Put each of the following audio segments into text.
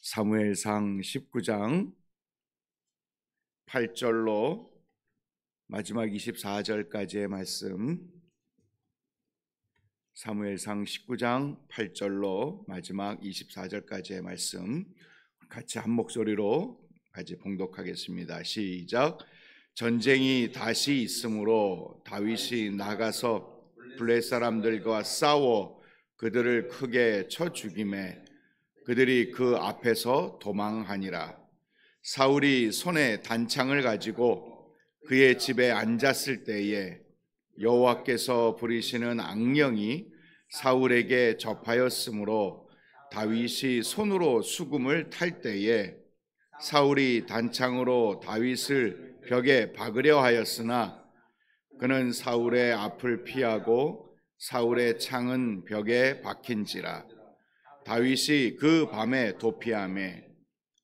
사무엘상 19장 8절로 마지막 24절까지의 말씀, 사무엘상 19장 8절로 마지막 24절까지의 말씀 같이 한 목소리로 같이 봉독하겠습니다. 시작. 전쟁이 다시 있으므로 다윗이 나가서 블레 사람들과 싸워 그들을 크게 쳐 죽이매 그들이 그 앞에서 도망하니라. 사울이 손에 단창을 가지고 그의 집에 앉았을 때에 여호와께서 부리시는 악령이 사울에게 접하였으므로 다윗이 손으로 수금을 탈 때에 사울이 단창으로 다윗을 벽에 박으려 하였으나 그는 사울의 앞을 피하고 사울의 창은 벽에 박힌지라. 다윗이 그 밤에 도피하매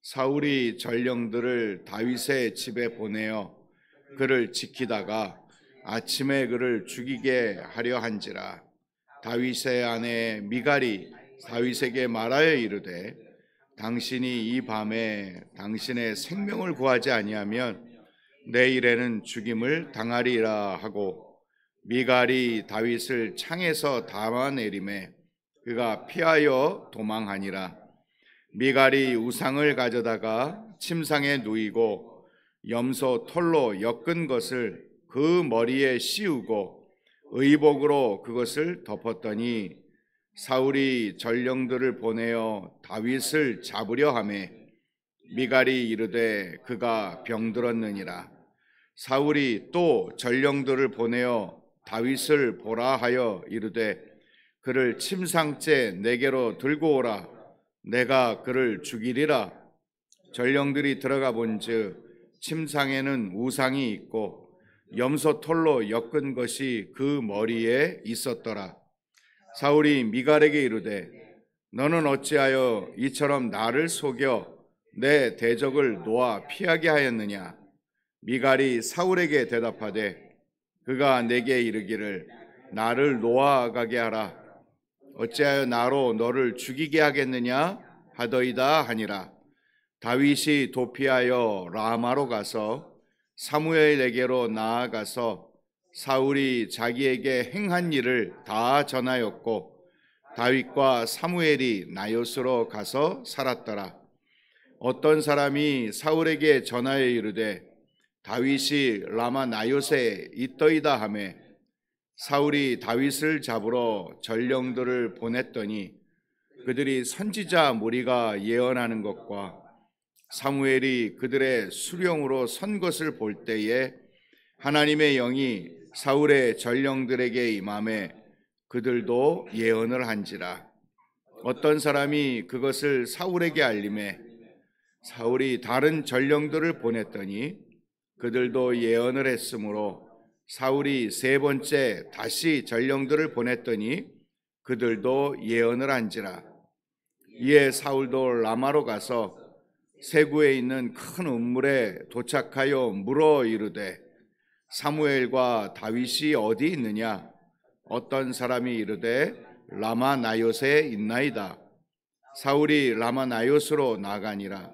사울이 전령들을 다윗의 집에 보내어 그를 지키다가 아침에 그를 죽이게 하려 한지라. 다윗의 아내 미갈이 다윗에게 말하여 이르되 당신이 이 밤에 당신의 생명을 구하지 아니하면 내일에는 죽임을 당하리라 하고, 미갈이 다윗을 창에서 담아내리매 그가 피하여 도망하니라. 미갈이 우상을 가져다가 침상에 누이고 염소 털로 엮은 것을 그 머리에 씌우고 의복으로 그것을 덮었더니 사울이 전령들을 보내어 다윗을 잡으려 하매 미갈이 이르되 그가 병들었느니라. 사울이 또 전령들을 보내어 다윗을 보라 하여 이르되 그를 침상째 내게로 들고 오라. 내가 그를 죽이리라. 전령들이 들어가 본즉 침상에는 우상이 있고 염소 털로 엮은 것이 그 머리에 있었더라. 사울이 미갈에게 이르되 너는 어찌하여 이처럼 나를 속여 내 대적을 놓아 피하게 하였느냐. 미갈이 사울에게 대답하되 그가 내게 이르기를 나를 놓아가게 하라. 어찌하여 나로 너를 죽이게 하겠느냐 하더이다 하니라. 다윗이 도피하여 라마로 가서 사무엘에게로 나아가서 사울이 자기에게 행한 일을 다 전하였고 다윗과 사무엘이 나요스로 가서 살았더라. 어떤 사람이 사울에게 전하여 이르되 다윗이 라마 나요스에 있더이다 하매 사울이 다윗을 잡으러 전령들을 보냈더니 그들이 선지자 무리가 예언하는 것과 사무엘이 그들의 수령으로 선 것을 볼 때에 하나님의 영이 사울의 전령들에게 임하매 그들도 예언을 한지라. 어떤 사람이 그것을 사울에게 알림해 사울이 다른 전령들을 보냈더니 그들도 예언을 했으므로 사울이 세 번째 다시 전령들을 보냈더니 그들도 예언을 한지라. 이에 사울도 라마로 가서 세구에 있는 큰 운물에 도착하여 물어 이르되 사무엘과 다윗이 어디 있느냐. 어떤 사람이 이르되 라마 나요스에 있나이다. 사울이 라마 나요스로 나가니라.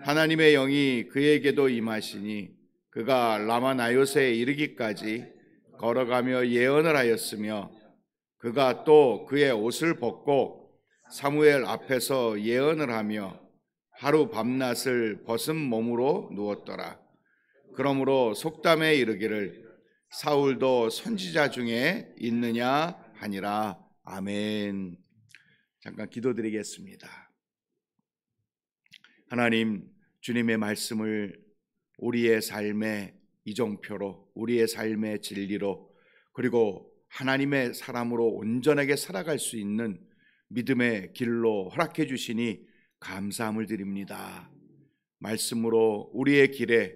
하나님의 영이 그에게도 임하시니 그가 라마 나요스에 이르기까지 걸어가며 예언을 하였으며 그가 또 그의 옷을 벗고 사무엘 앞에서 예언을 하며 하루 밤낮을 벗은 몸으로 누웠더라. 그러므로 속담에 이르기를 사울도 선지자 중에 있느냐 하니라. 아멘. 잠깐 기도드리겠습니다. 하나님, 주님의 말씀을 우리의 삶의 이정표로, 우리의 삶의 진리로, 그리고 하나님의 사람으로 온전하게 살아갈 수 있는 믿음의 길로 허락해 주시니 감사함을 드립니다. 말씀으로 우리의 길에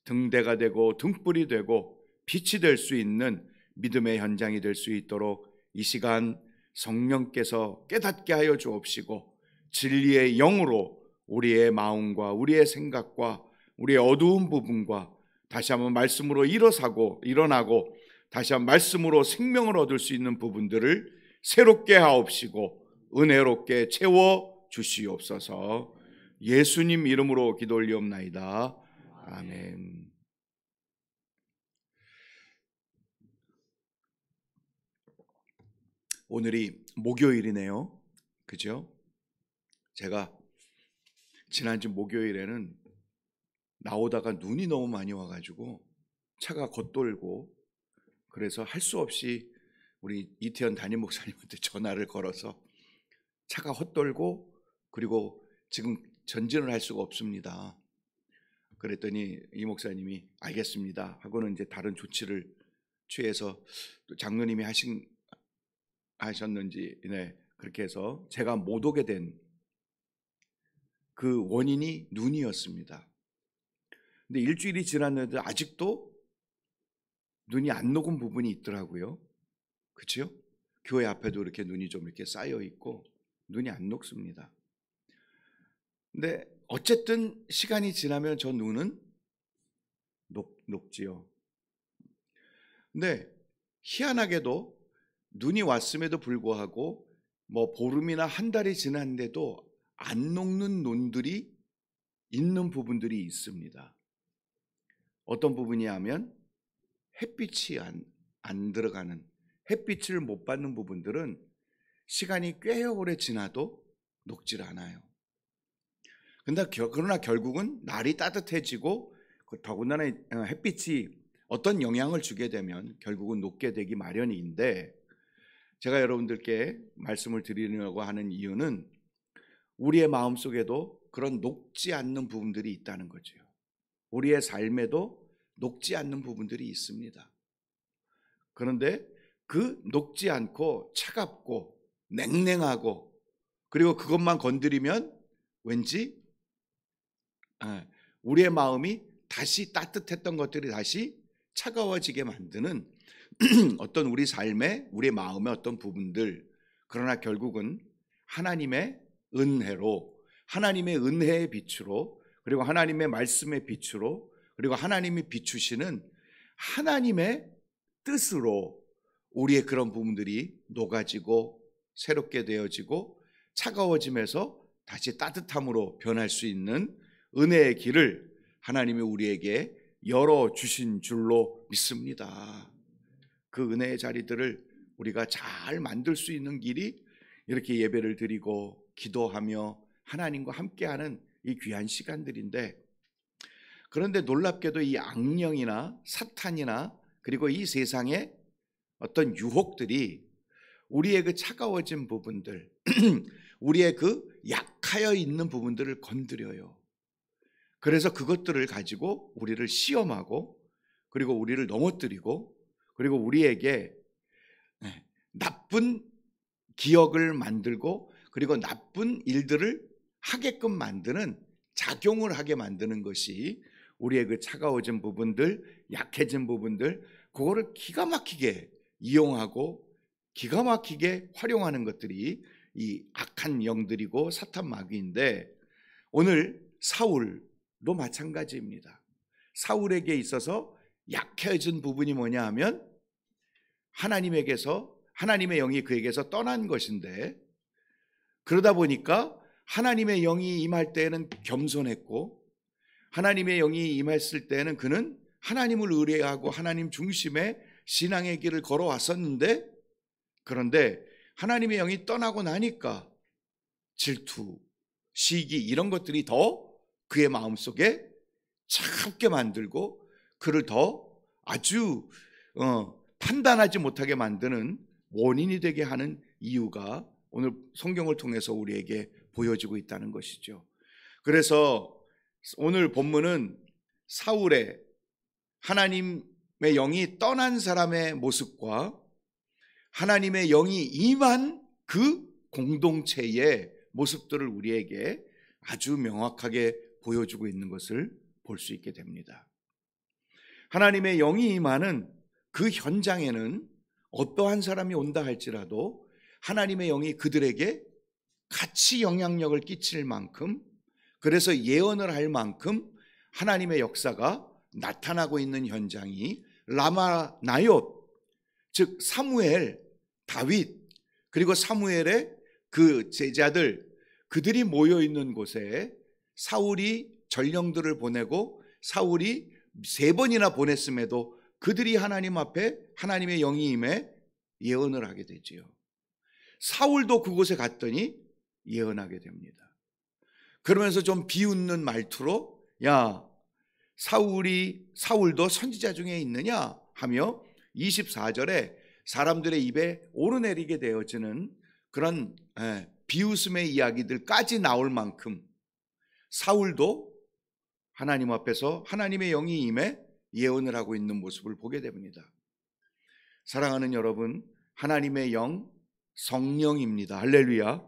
등대가 되고 등불이 되고 빛이 될 수 있는 믿음의 현장이 될 수 있도록 이 시간 성령께서 깨닫게 하여 주옵시고 진리의 영으로 우리의 마음과 우리의 생각과 우리의 어두운 부분과 다시 한번 말씀으로 일어나고 다시 한번 말씀으로 생명을 얻을 수 있는 부분들을 새롭게 하옵시고 은혜롭게 채워 주시옵소서. 예수님 이름으로 기도 올리옵나이다. 아멘. 오늘이 목요일이네요. 그죠? 제가 지난주 목요일에는 나오다가 눈이 너무 많이 와가지고 차가 겉돌고, 그래서 할 수 없이 우리 이태현 담임 목사님한테 전화를 걸어서 차가 헛돌고 그리고 지금 전진을 할 수가 없습니다. 그랬더니 이 목사님이 알겠습니다 하고는 이제 다른 조치를 취해서, 또 장로님이 하셨는지 그렇게 해서 제가 못 오게 된 그 원인이 눈이었습니다. 근데 일주일이 지났는데 아직도 눈이 안 녹은 부분이 있더라고요. 그렇죠? 교회 앞에도 이렇게 눈이 좀 이렇게 쌓여 있고 눈이 안 녹습니다. 근데 어쨌든 시간이 지나면 저 눈은 녹지요. 근데 희한하게도 눈이 왔음에도 불구하고 뭐 보름이나 한 달이 지났는데도 안 녹는 눈들이 있는 부분들이 있습니다. 어떤 부분이냐면 햇빛이 안 들어가는, 햇빛을 못 받는 부분들은 시간이 꽤 오래 지나도 녹질 않아요. 그러나 결국은 날이 따뜻해지고 더군다나 햇빛이 어떤 영향을 주게 되면 결국은 녹게 되기 마련인데, 제가 여러분들께 말씀을 드리려고 하는 이유는 우리의 마음속에도 그런 녹지 않는 부분들이 있다는 거죠. 우리의 삶에도 녹지 않는 부분들이 있습니다. 그런데 그 녹지 않고 차갑고 냉랭하고, 그리고 그것만 건드리면 왠지 우리의 마음이 다시 따뜻했던 것들이 다시 차가워지게 만드는 어떤 우리 삶의, 우리의 마음의 어떤 부분들, 그러나 결국은 하나님의 은혜로, 하나님의 은혜의 빛으로, 그리고 하나님의 말씀의 빛으로, 그리고 하나님이 비추시는 하나님의 뜻으로 우리의 그런 부분들이 녹아지고 새롭게 되어지고 차가워짐에서 다시 따뜻함으로 변할 수 있는 은혜의 길을 하나님이 우리에게 열어주신 줄로 믿습니다. 그 은혜의 자리들을 우리가 잘 만들 수 있는 길이 이렇게 예배를 드리고 기도하며 하나님과 함께하는 이 귀한 시간들인데, 그런데 놀랍게도 이 악령이나 사탄이나 그리고 이 세상의 어떤 유혹들이 우리의 그 차가워진 부분들, 우리의 그 약하여 있는 부분들을 건드려요. 그래서 그것들을 가지고 우리를 시험하고, 그리고 우리를 넘어뜨리고, 그리고 우리에게 나쁜 기억을 만들고, 그리고 나쁜 일들을 하게끔 만드는, 작용을 하게 만드는 것이 우리의 그 차가워진 부분들, 약해진 부분들, 그거를 기가 막히게 이용하고 기가 막히게 활용하는 것들이 이 악한 영들이고 사탄 마귀인데, 오늘 사울도 마찬가지입니다. 사울에게 있어서 약해진 부분이 뭐냐 하면 하나님에게서, 하나님의 영이 그에게서 떠난 것인데, 그러다 보니까 하나님의 영이 임할 때에는 겸손했고, 하나님의 영이 임했을 때에는 그는 하나님을 의뢰하고 하나님 중심의 신앙의 길을 걸어왔었는데, 그런데 하나님의 영이 떠나고 나니까 질투, 시기, 이런 것들이 더 그의 마음속에 차갑게 만들고 그를 더 아주 판단하지 못하게 만드는 원인이 되게 하는 이유가 오늘 성경을 통해서 우리에게 보여지고 있다는 것이죠. 그래서 오늘 본문은 사울의 하나님의 영이 떠난 사람의 모습과 하나님의 영이 임한 그 공동체의 모습들을 우리에게 아주 명확하게 보여주고 있는 것을 볼 수 있게 됩니다. 하나님의 영이 임하는 그 현장에는 어떠한 사람이 온다 할지라도 하나님의 영이 그들에게 같이 영향력을 끼칠 만큼, 그래서 예언을 할 만큼 하나님의 역사가 나타나고 있는 현장이 라마 나옳, 즉 사무엘, 다윗, 그리고 사무엘의 그 제자들, 그들이 모여 있는 곳에 사울이 전령들을 보내고 사울이 3번이나 보냈음에도 그들이 하나님 앞에 하나님의 영이 임해 예언을 하게 되지요. 사울도 그곳에 갔더니 예언하게 됩니다. 그러면서 좀 비웃는 말투로 야, 사울도 선지자 중에 있느냐 하며 24절에 사람들의 입에 오르내리게 되어지는 그런 비웃음의 이야기들까지 나올 만큼 사울도 하나님 앞에서 하나님의 영이 임해 예언을 하고 있는 모습을 보게 됩니다. 사랑하는 여러분, 하나님의 영 성령입니다. 할렐루야.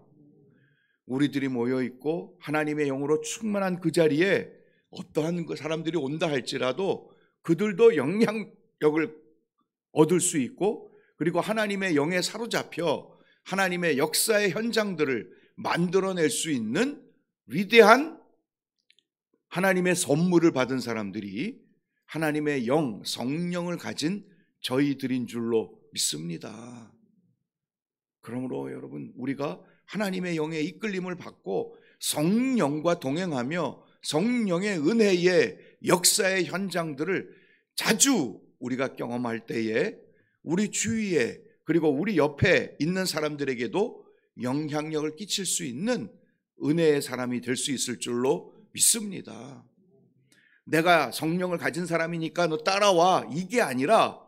우리들이 모여있고 하나님의 영으로 충만한 그 자리에 어떠한 사람들이 온다 할지라도 그들도 영향력을 얻을 수 있고, 그리고 하나님의 영에 사로잡혀 하나님의 역사의 현장들을 만들어낼 수 있는 위대한 하나님의 선물을 받은 사람들이 하나님의 영, 성령을 가진 저희들인 줄로 믿습니다. 그러므로 여러분, 우리가 하나님의 영의 이끌림을 받고 성령과 동행하며 성령의 은혜의 역사의 현장들을 자주 우리가 경험할 때에 우리 주위에 그리고 우리 옆에 있는 사람들에게도 영향력을 끼칠 수 있는 은혜의 사람이 될 수 있을 줄로 믿습니다. 내가 성령을 가진 사람이니까 너 따라와, 이게 아니라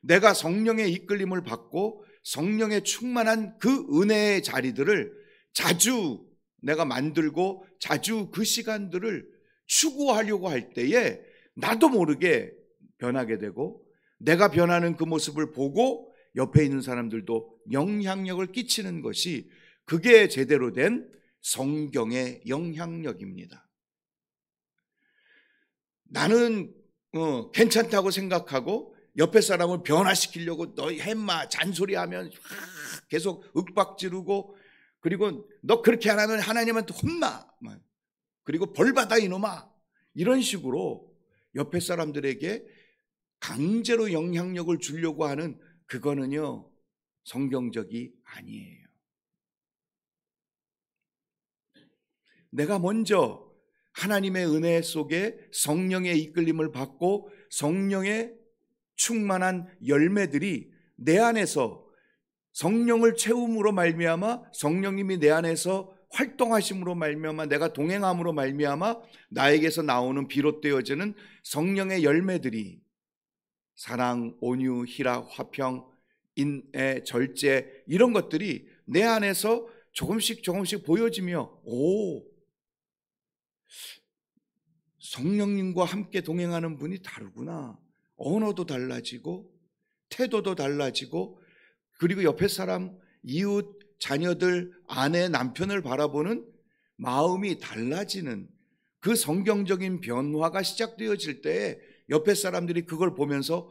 내가 성령의 이끌림을 받고 성령의 충만한 그 은혜의 자리들을 자주 내가 만들고 자주 그 시간들을 추구하려고 할 때에 나도 모르게 변하게 되고, 내가 변하는 그 모습을 보고 옆에 있는 사람들도 영향력을 끼치는 것이, 그게 제대로 된 성경의 영향력입니다. 나는 괜찮다고 생각하고 옆에 사람을 변화시키려고 너 햄마 잔소리하면 계속 윽박지르고, 그리고 너 그렇게 안 하면 하나님한테 혼나, 그리고 벌받아 이놈아, 이런 식으로 옆에 사람들에게 강제로 영향력을 주려고 하는 그거는요 성경적이 아니에요. 내가 먼저 하나님의 은혜 속에 성령의 이끌림을 받고 성령의 충만한 열매들이 내 안에서 성령을 채움으로 말미암아, 성령님이 내 안에서 활동하심으로 말미암아, 내가 동행함으로 말미암아 나에게서 나오는 비롯되어지는 성령의 열매들이 사랑, 온유, 희락, 화평, 인애, 절제, 이런 것들이 내 안에서 조금씩 보여지며, 성령님과 함께 동행하는 분이 다르구나. 언어도 달라지고 태도도 달라지고, 그리고 옆에 사람, 이웃, 자녀들, 아내, 남편을 바라보는 마음이 달라지는 그 성경적인 변화가 시작되어질 때 옆에 사람들이 그걸 보면서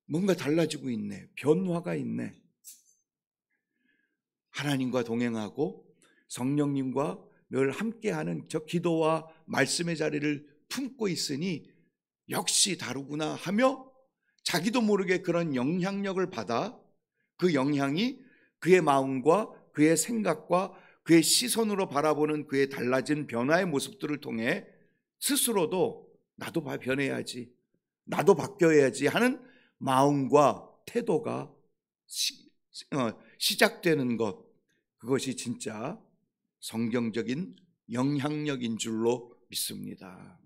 뭔가 달라지고 있네, 변화가 있네. 하나님과 동행하고 성령님과 늘 함께하는 저 기도와 말씀의 자리를 품고 있으니 역시 다르구나 하며 자기도 모르게 그런 영향력을 받아 그 영향이 그의 마음과 그의 생각과 그의 시선으로 바라보는 그의 달라진 변화의 모습들을 통해 스스로도 나도 변해야지, 나도 바뀌어야지 하는 마음과 태도가 시작되는 것, 그것이 진짜 성경적인 영향력인 줄로 믿습니다.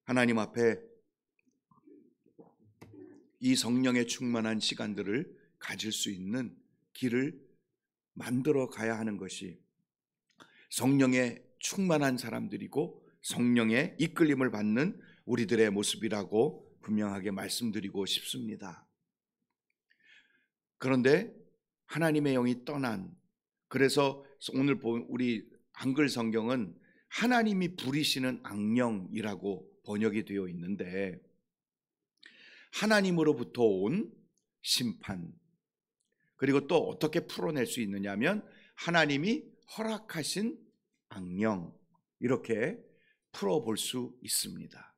하나님 앞에 이 성령의 충만한 시간들을 가질 수 있는 길을 만들어 가야 하는 것이 성령의 충만한 사람들이고 성령의 이끌림을 받는 우리들의 모습이라고 분명하게 말씀드리고 싶습니다. 그런데 하나님의 영이 떠난, 그래서 오늘 본 우리 한글 성경은 하나님이 부리시는 악령이라고 번역이 되어 있는데, 하나님으로부터 온 심판, 그리고 또 어떻게 풀어낼 수 있느냐면 하나님이 허락하신 악령, 이렇게 풀어볼 수 있습니다.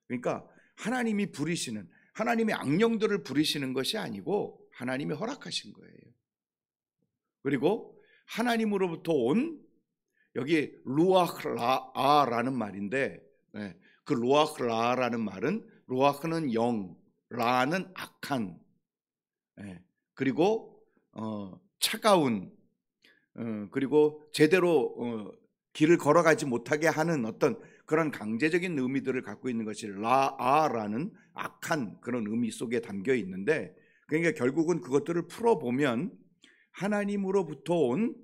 그러니까 하나님이 부리시는, 하나님의 악령들을 부리시는 것이 아니고 하나님이 허락하신 거예요. 그리고 하나님으로부터 온 여기 루아흐라라는 말인데, 그 루아흐라라는 말은, 루아흐는 영, 라는 악한, 그리고 차가운, 그리고 제대로 길을 걸어가지 못하게 하는 어떤 그런 강제적인 의미들을 갖고 있는 것이 라아라는 악한 그런 의미 속에 담겨 있는데, 그러니까 결국은 그것들을 풀어보면 하나님으로부터 온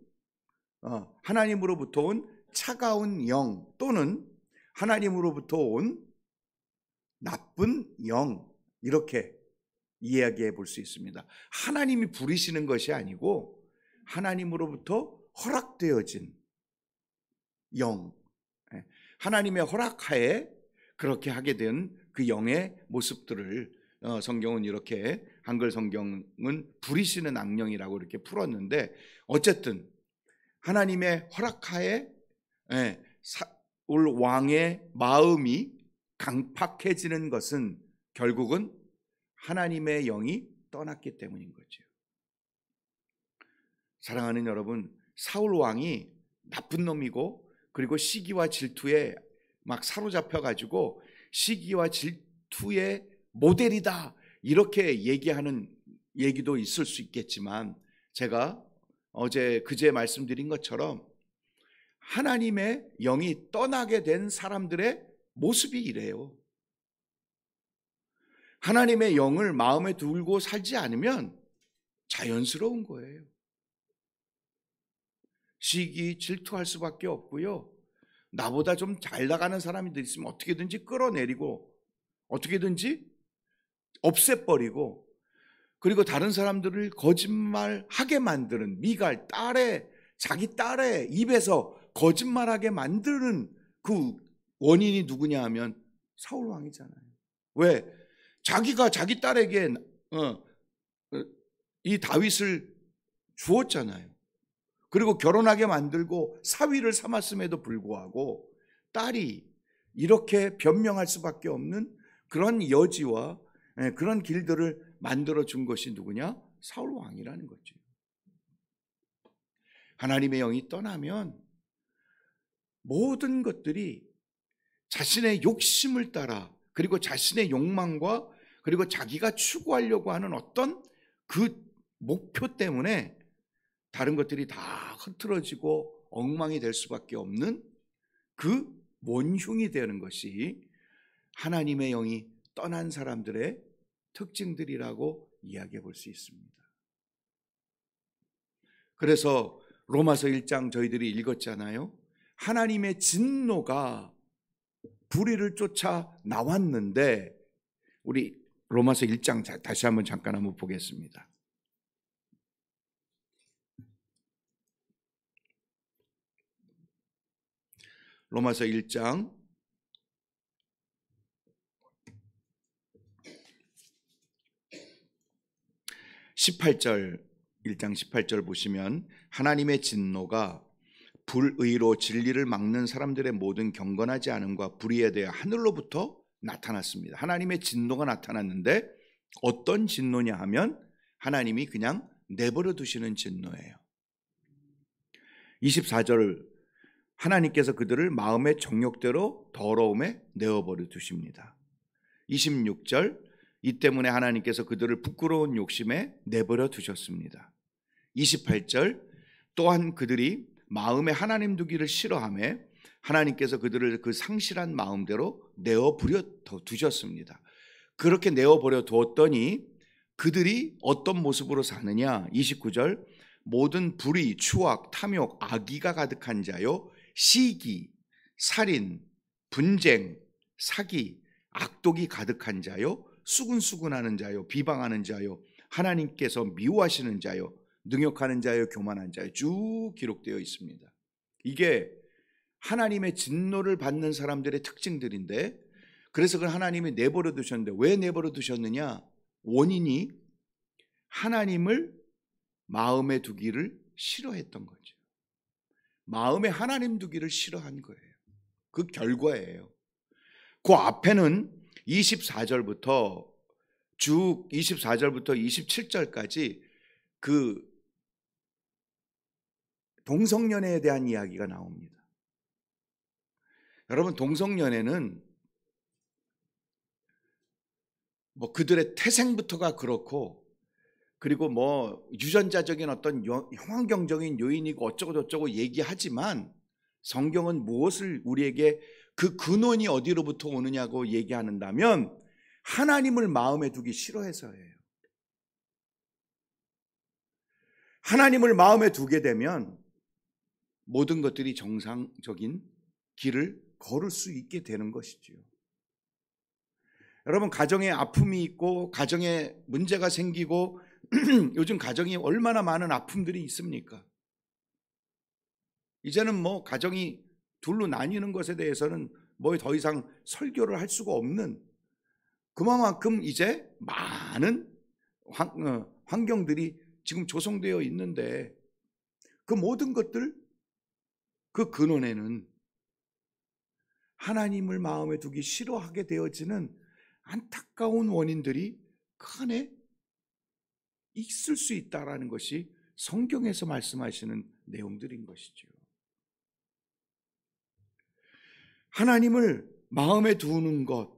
차가운 영, 또는 하나님으로부터 온 나쁜 영, 이렇게 이야기해 볼 수 있습니다. 하나님이 부리시는 것이 아니고 하나님으로부터 허락되어진 영, 하나님의 허락하에 그렇게 하게 된 그 영의 모습들을 성경은 이렇게, 한글 성경은 부리시는 악령이라고 이렇게 풀었는데, 어쨌든 하나님의 허락하에 사울 왕의 마음이 강팍해지는 것은 결국은 하나님의 영이 떠났기 때문인 거죠. 사랑하는 여러분, 사울 왕이 나쁜 놈이고, 그리고 시기와 질투에 막 사로잡혀 가지고 시기와 질투의 모델이다, 이렇게 얘기하는 얘기도 있을 수 있겠지만, 제가 그제 말씀드린 것처럼 하나님의 영이 떠나게 된 사람들의 모습이 이래요. 하나님의 영을 마음에 두고 살지 않으면 자연스러운 거예요. 시기, 질투할 수밖에 없고요. 나보다 좀 잘 나가는 사람이 있으면 어떻게든지 끌어내리고, 어떻게든지 없애버리고, 그리고 다른 사람들을 거짓말하게 만드는, 미갈, 자기 딸의 입에서 거짓말하게 만드는 그 원인이 누구냐 하면 사울 왕이잖아요. 왜? 자기가 자기 딸에게 이 다윗을 주었잖아요. 그리고 결혼하게 만들고 사위를 삼았음에도 불구하고 딸이 이렇게 변명할 수밖에 없는 그런 여지와 그런 길들을 만들어 준 것이 누구냐? 사울 왕이라는 거죠. 하나님의 영이 떠나면 모든 것들이 자신의 욕심을 따라, 그리고 자신의 욕망과, 그리고 자기가 추구하려고 하는 어떤 그 목표 때문에 다른 것들이 다 흐트러지고 엉망이 될 수밖에 없는 그 원흉이 되는 것이 하나님의 영이 떠난 사람들의 특징들이라고 이야기해 볼 수 있습니다. 그래서 로마서 1장 저희들이 읽었잖아요. 하나님의 진노가 불의를 쫓아 나왔는데, 우리 로마서 1장 다시 한번 보겠습니다. 로마서 1장 18절, 1장 18절 보시면 하나님의 진노가 불의로 진리를 막는 사람들의 모든 경건하지 않음과 불의에 대해 하늘로부터 나타났습니다. 하나님의 진노가 나타났는데, 어떤 진노냐 하면 하나님이 그냥 내버려 두시는 진노예요. 24절, 하나님께서 그들을 마음의 정욕대로 더러움에 내어버려 두십니다. 26절, 이 때문에 하나님께서 그들을 부끄러운 욕심에 내버려 두셨습니다. 28절, 또한 그들이 마음에 하나님 두기를 싫어하며 하나님께서 그들을 그 상실한 마음대로 내어버려 두셨습니다. 그렇게 내어버려 두었더니 그들이 어떤 모습으로 사느냐? 29절, 모든 불의, 추악, 탐욕, 악의가 가득한 자요, 시기, 살인, 분쟁, 사기, 악독이 가득한 자요, 수군수군하는 자요, 비방하는 자요, 하나님께서 미워하시는 자요, 능욕하는 자요, 교만한 자요, 쭉 기록되어 있습니다. 이게 하나님의 진노를 받는 사람들의 특징들인데, 그래서 그걸 하나님이 내버려 두셨는데, 왜 내버려 두셨느냐? 원인이 하나님을 마음에 두기를 싫어했던 거죠. 마음에 하나님 두기를 싫어한 거예요. 그 결과예요. 그 앞에는 24절부터 쭉 24절부터 27절까지 그 동성연애에 대한 이야기가 나옵니다. 여러분, 동성연애는 뭐 그들의 태생부터가 그렇고, 그리고 뭐 유전자적인 어떤 환경적인 요인이고 어쩌고 저쩌고 얘기하지만, 성경은 무엇을 우리에게 그 근원이 어디로부터 오느냐고 얘기하는다면 하나님을 마음에 두기 싫어해서예요. 하나님을 마음에 두게 되면 모든 것들이 정상적인 길을 걸을 수 있게 되는 것이지요. 여러분, 가정에 아픔이 있고 가정에 문제가 생기고 요즘 가정이 얼마나 많은 아픔들이 있습니까? 이제는 뭐 가정이 둘로 나뉘는 것에 대해서는 뭐 더 이상 설교를 할 수가 없는, 그만큼 이제 많은 환경들이 지금 조성되어 있는데, 그 모든 것들, 그 근원에는 하나님을 마음에 두기 싫어하게 되어지는 안타까운 원인들이 그 안에 있을 수 있다라는 것이 성경에서 말씀하시는 내용들인 것이죠. 하나님을 마음에 두는 것,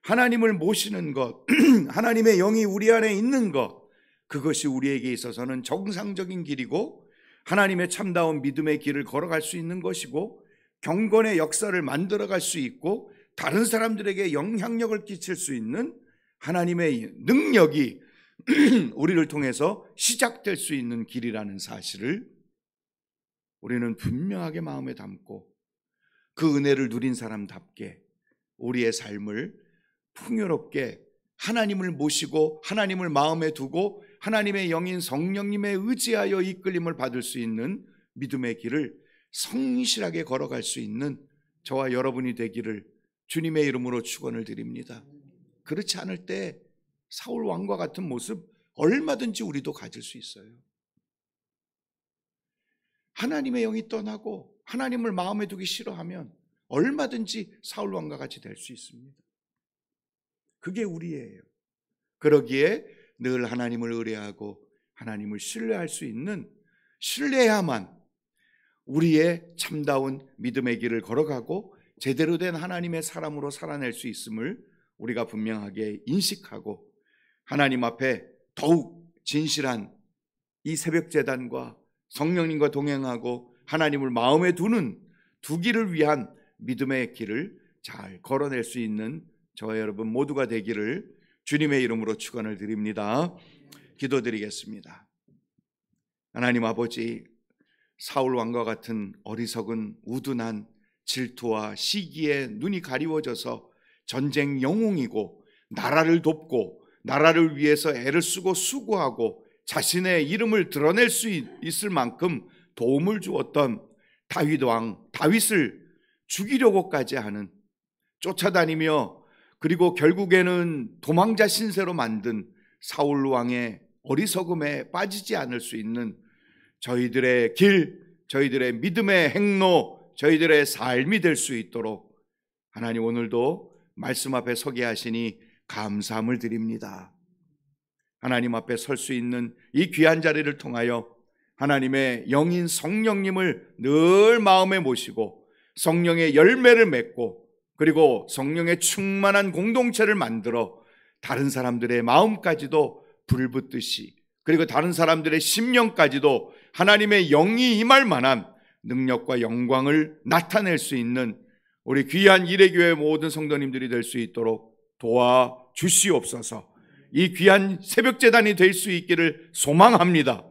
하나님을 모시는 것, 하나님의 영이 우리 안에 있는 것, 그것이 우리에게 있어서는 정상적인 길이고 하나님의 참다운 믿음의 길을 걸어갈 수 있는 것이고, 경건의 역사를 만들어갈 수 있고 다른 사람들에게 영향력을 끼칠 수 있는 하나님의 능력이 우리를 통해서 시작될 수 있는 길이라는 사실을 우리는 분명하게 마음에 담고, 그 은혜를 누린 사람답게 우리의 삶을 풍요롭게 하나님을 모시고 하나님을 마음에 두고 하나님의 영인 성령님에 의지하여 이끌림을 받을 수 있는 믿음의 길을 성실하게 걸어갈 수 있는 저와 여러분이 되기를 주님의 이름으로 축원을 드립니다. 그렇지 않을 때 사울 왕과 같은 모습 얼마든지 우리도 가질 수 있어요. 하나님의 영이 떠나고 하나님을 마음에 두기 싫어하면 얼마든지 사울 왕과 같이 될 수 있습니다. 그게 우리예요. 그러기에 늘 하나님을 의뢰하고 하나님을 신뢰할 수 있는, 신뢰해야만 우리의 참다운 믿음의 길을 걸어가고 제대로 된 하나님의 사람으로 살아낼 수 있음을 우리가 분명하게 인식하고, 하나님 앞에 더욱 진실한 이 새벽제단과 성령님과 동행하고 하나님을 마음에 두기를 위한 믿음의 길을 잘 걸어낼 수 있는 저와 여러분 모두가 되기를 주님의 이름으로 축원을 드립니다. 기도드리겠습니다. 하나님 아버지, 사울 왕과 같은 어리석은 우둔한 질투와 시기에 눈이 가리워져서 전쟁 영웅이고 나라를 돕고 나라를 위해서 애를 쓰고 수고하고 자신의 이름을 드러낼 수 있을 만큼 도움을 주었던 다윗 왕, 다윗을 죽이려고까지 하는, 쫓아다니며 그리고 결국에는 도망자 신세로 만든 사울 왕의 어리석음에 빠지지 않을 수 있는 저희들의 길, 저희들의 믿음의 행로, 저희들의 삶이 될 수 있도록 하나님 오늘도 말씀 앞에 서게 하시니 감사함을 드립니다. 하나님 앞에 설 수 있는 이 귀한 자리를 통하여 하나님의 영인 성령님을 늘 마음에 모시고 성령의 열매를 맺고, 그리고 성령의 충만한 공동체를 만들어 다른 사람들의 마음까지도 불붙듯이, 그리고 다른 사람들의 심령까지도 하나님의 영이 임할 만한 능력과 영광을 나타낼 수 있는 우리 귀한 이레교회 모든 성도님들이 될 수 있도록 도와주시옵소서. 이 귀한 새벽제단이 될 수 있기를 소망합니다.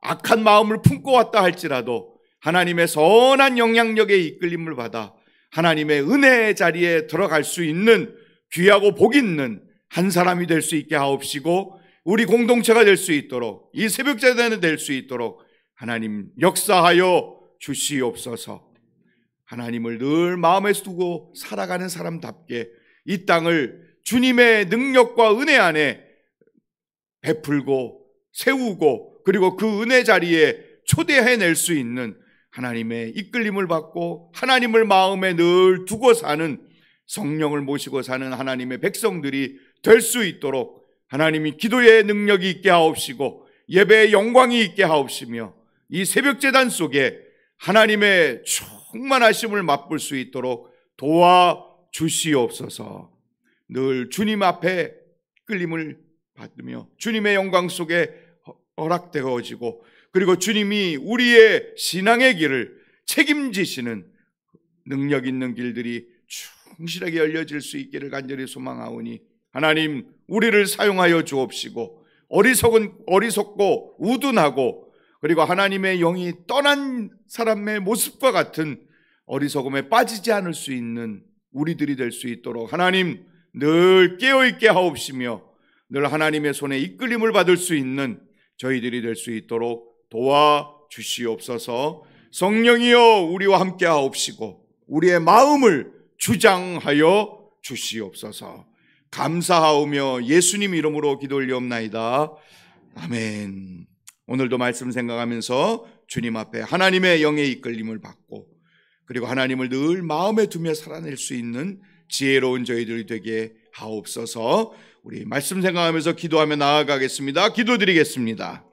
악한 마음을 품고 왔다 할지라도 하나님의 선한 영향력에 이끌림을 받아 하나님의 은혜의 자리에 들어갈 수 있는 귀하고 복 있는 한 사람이 될 수 있게 하옵시고, 우리 공동체가 될 수 있도록, 이 새벽제단이 될 수 있도록 하나님 역사하여 주시옵소서. 하나님을 늘 마음에 두고 살아가는 사람답게 이 땅을 주님의 능력과 은혜 안에 베풀고 세우고, 그리고 그 은혜 자리에 초대해낼 수 있는 하나님의 이끌림을 받고 하나님을 마음에 늘 두고 사는, 성령을 모시고 사는 하나님의 백성들이 될 수 있도록 하나님이 기도의 능력이 있게 하옵시고 예배의 영광이 있게 하옵시며, 이 새벽제단 속에 하나님의 충만하심을 맛볼 수 있도록 도와주시옵소서. 늘 주님 앞에 끌림을 받으며 주님의 영광 속에 허락되어지고, 그리고 주님이 우리의 신앙의 길을 책임지시는 능력 있는 길들이 충실하게 열려질 수 있기를 간절히 소망하오니, 하나님 우리를 사용하여 주옵시고, 어리석고 우둔하고 그리고 하나님의 영이 떠난 사람의 모습과 같은 어리석음에 빠지지 않을 수 있는 우리들이 될 수 있도록 하나님 늘 깨어있게 하옵시며, 늘 하나님의 손에 이끌림을 받을 수 있는 저희들이 될 수 있도록 도와주시옵소서. 성령이여 우리와 함께 하옵시고 우리의 마음을 주장하여 주시옵소서. 감사하오며 예수님 이름으로 기도 올리옵나이다. 아멘. 오늘도 말씀 생각하면서 주님 앞에 하나님의 영의 이끌림을 받고, 그리고 하나님을 늘 마음에 두며 살아낼 수 있는 지혜로운 저희들이 되게 하옵소서. 우리 말씀 생각하면서 기도하며 나아가겠습니다. 기도드리겠습니다.